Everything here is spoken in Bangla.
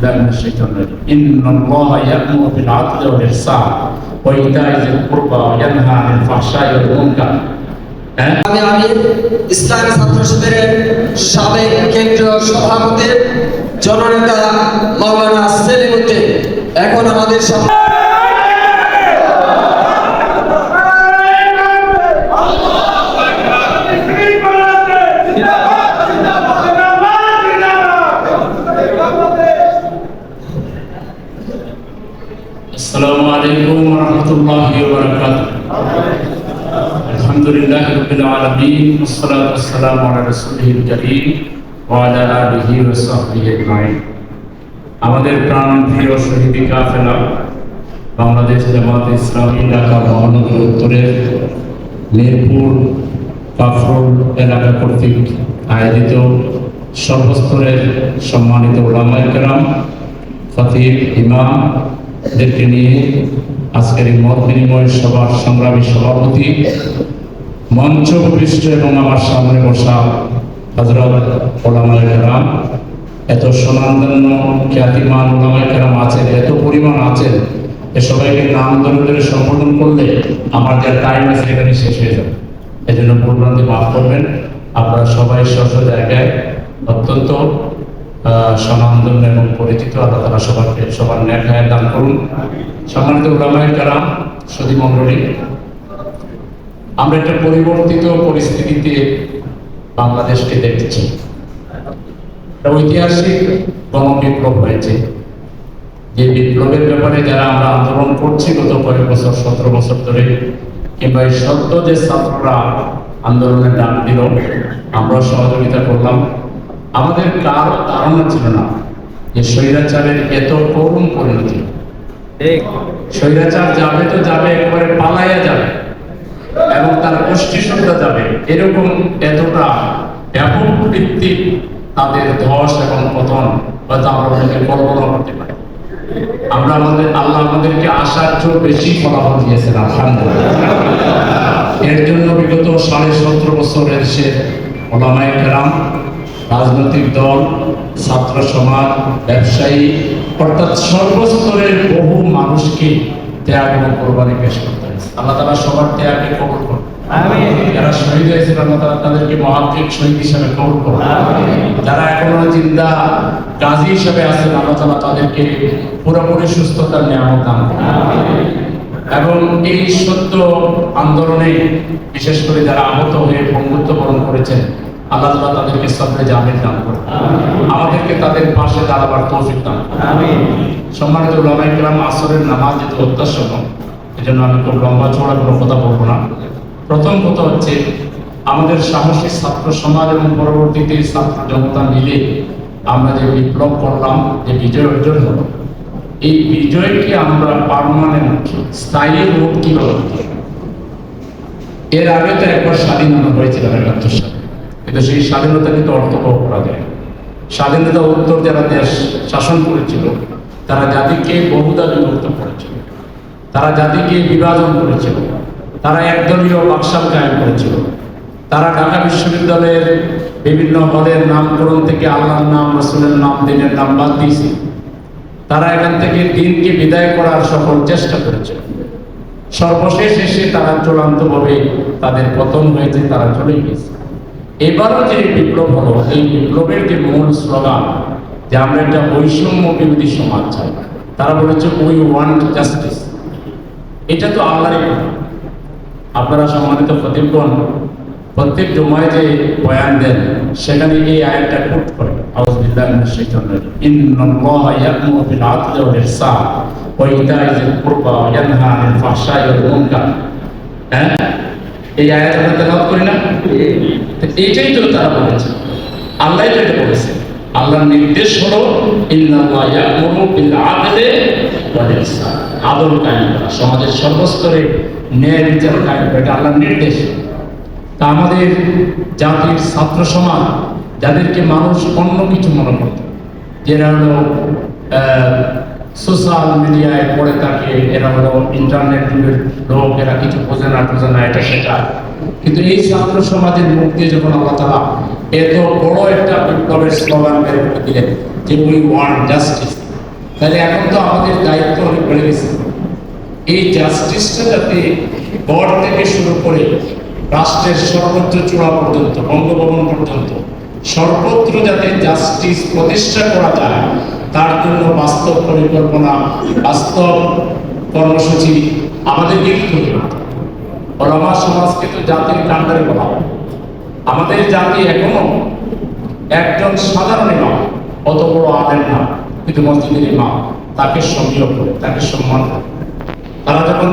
بالله من الشيطان الرجيم إن الله يأمر بالعدل والإحسان وإيتاء ذي القربى وينهى عن الفحشاء والمنكر। আমি ইসলামী ছাত্র শিবিরের সাবেক কেন্দ্রীয় সভাপতি জননেতা মাওলানা সেলিমউদ্দিন এখন আমাদের সামনে السلام عليكم ورحمة الله وبركاته. الحمد لله رب العالمين والصلاة والسلام على رسوله الكريم وعلى آله وصحبه أجمعين. আমাদের প্রাণপ্রিয় শহীদি কাফেলা বাংলাদেশ জামাত ইসলামী ঢাকা মহানগর উত্তরের মিরপুর কাফরুল এলাকা কর্তৃক আয়োজিত সর্বস্তরের সম্মানিত উলামায়ে কেরাম, খতিব, ইমাম দেরকে নিয়ে আজকের এই মত বিনিময় সভার সংগ্রামী সভাপতি, মঞ্চ উপবিষ্ট এবং আমার সামনে বসা হযরত উলামায়ে কেরাম, এত সুনামধন্য খ্যাতিমান উলামায়ে কেরাম আছেন, এত পরিমাণ আছেন, এ সবাইকে নাম ধরে ধরে সম্বোধন করলে আমার যা টাইম আছে এখানে শেষ হয়ে যাবে। এই জন্য ভুলভ্রান্তি মাফ করবেন। আপনারা সবাই স্ব জায়গায় অত্যন্ত সম্মানধন্য এবং পরিচিত। আল্লাহ তাআলা সবার নেক হায়াত দান করুন। সম্মানিত উলামায়ে কেরাম, সুধী মণ্ডলী, আমরা একটা পরিবর্তিত পরিস্থিতিতে বাংলাদেশকে দেখছি। ঐতিহাসিক গণবিপ্লব হয়েছে, যে বিপ্লবের ব্যাপারে যারা আমরা আন্দোলন করছি গত কয়েক বছর, 17 বছর ধরে, কিংবা এই সদ্য যে ছাত্ররা আন্দোলনের ডাক দিল, আমরা সহযোগিতা করলাম। আমাদের কারো ধারণা ছিল না যে স্বৈরাচারের এত করুণ পরিণতি। স্বৈরাচার যাবে তো যাবে, একবারে পালাইয়া যাবে এবং তার গোষ্ঠী সত্তা যাবে, এরকম এতটা ব্যাপক ভিত্তিক তাদের ধস এবং পতন হয়তো আমরা অনেকে কল্পনা করতে পারি। আমরা আল্লাহ আমাদেরকে আশার চেয়ে বেশি ফলাফল দিয়েছেন, আলহামদুলিল্লাহ। এর জন্য বিগত 17.5 বছরের সে উলামায়ে কেরাম, রাজনৈতিক দল, ছাত্র সমাজ, ব্যবসায়ী, অর্থাৎ সর্বস্তরের বহু মানুষকে ত্যাগ এবং কোরবানি পেশ করতে হয়েছে। আল্লাহ তাআলা সবার ত্যাগকে কবুল করুন। যারা শহীদ হয়েছেন আল্লাহ তাআলা তাদেরকে মহাত্মিক শহীদ হিসেবে কবুল করুন। যারা এখনো জিন্দা গাজী হিসেবে আছেন আল্লাহ তাআলা তাদেরকে পুরোপুরি সুস্থতার নিয়ামত দান করুন। এবং এই সত্য আন্দোলনে বিশেষ করে যারা আহত হয়ে পঙ্গুত্ব বরণ করেছেন আল্লাহ তাআলা তাদেরকে সবরে জামিন দান করুন, আমাদেরকে তাদের পাশে দাঁড়াবার তৌফিক দান করুন। সম্মানিত উলামায়ে কেরাম, আসরের নামাজ যেহেতু অত্যাবশ্যক, এজন্য আমি খুব লম্বা চওড়া কোনো কথা বলবো না। প্রথম কথা হচ্ছে, আমাদের সাহসী ছাত্র সমাজ এবং পরবর্তীতে ছাত্র জনতা মিলে আমরা যে বিপ্লব করলাম, যে বিজয় অর্জন হলো, এই বিজয়কে আমরা পার্মানেন্ট, স্থায়ী রূপ কিভাবে? এর আগে তো একবার স্বাধীনতা হয়েছিল 71 সালে, কিন্তু সেই স্বাধীনতা কিন্তু অর্থবহ করা যায়। স্বাধীনতা উত্তর যারা দেশ শাসন করেছিল তারা জাতিকে বহুদা বিভক্ত করেছিল, তারা জাতিকে বিভাজন করেছিল, তারা একদলীয় বাকশাল কায়েম করেছিল, তারা ঢাকা বিশ্ববিদ্যালয়ের বিভিন্ন হলের নামকরণ থেকে আল্লাহর নাম, রাসূলের নাম, দ্বীনের নাম বাদ দিয়েছে। তারা এখান থেকে দ্বীনকে বিদায় করার সকল চেষ্টা করেছে। সর্বশেষ এসে তারা চূড়ান্তভাবে তাদের পতন হয়েছে, তারা চলে গেছে। এবারও যে বিপ্লব হলো, এই বিপ্লবের যে মূল স্লোগান যে আমরা একটা বৈষম্য বিরোধী সমাজ চাই, তারা বলেছে উই ওয়ান্ট জাস্টিস। এটা তো আল্লাহরই কথা। আপনারা সম্মানিত খতিবগণ প্রত্যেক জুমায় যে বয়ান দেন সেখানে এই আয়াতটা কোট করে, আউযু বিল্লাহি মিনাশ শাইতানির রাজিম, ইন্নাল্লাহা ইয়া'মুরু বিল আদলি ওয়াল ইহসান ওয়া ইতা'i যিল কুরবা ওয়া ইয়ানহা আনিল ফাহশাই ওয়াল মুনকার। এই আয়াত আমরা তেলাওয়াত করি না? এইটাই তো তারা বলেছে, আল্লাহই তো এটা বলেছে। আল্লাহর নির্দেশ হলো ইন্নাল্লাহা ইয়া'মুরু বিল আদলি ওয়াল ইহসান, আদল কায়েম করা, সমাজের সর্বস্তরে ন্যায় বিচার কায়েম করা, এটা আল্লাহর নির্দেশ। তা আমাদের জাতির ছাত্র সমাজ, যাদেরকে মানুষ অন্য কিছু মনে করত, যেটা হলো সোশ্যাল মিডিয়ায় পড়ে থাকে, এরা হলো ইন্টারনেট যুগের লোক, এরা কিছু বোঝে না টোঝে না, এটা সেটা। কিন্তু এই ছাত্র সমাজের মুখ দিয়ে যখন আল্লাহ তাআলা এত বড় একটা বিপ্লবের স্লোগান বের করে দিলেন যে উই ওয়ান্ট জাস্টিস, তাহলে এখন তো আমাদের দায়িত্ব অনেক বেড়ে গেছে, এই জাস্টিসটা যাতে বোর্ড থেকে শুরু করে রাষ্ট্রের সর্বোচ্চ চূড়া পর্যন্ত, বঙ্গভবন পর্যন্ত সর্বত্র যাতে জাস্টিস প্রতিষ্ঠা করা যায়, তার জন্য বাস্তব পরিকল্পনা, বাস্তব কর্মসূচি আমাদেরকে নিতে হবে। ওলামা সমাজকে তো জাতির কাণ্ডারে বলা হয়। আমাদের জাতি এখনো একজন সাধারণ ইমাম, অত বড় আলেম না, কিন্তু মসজিদের ইমাম, তাকে সম্মান করে, তাকে সম্মান করে। তারা যখন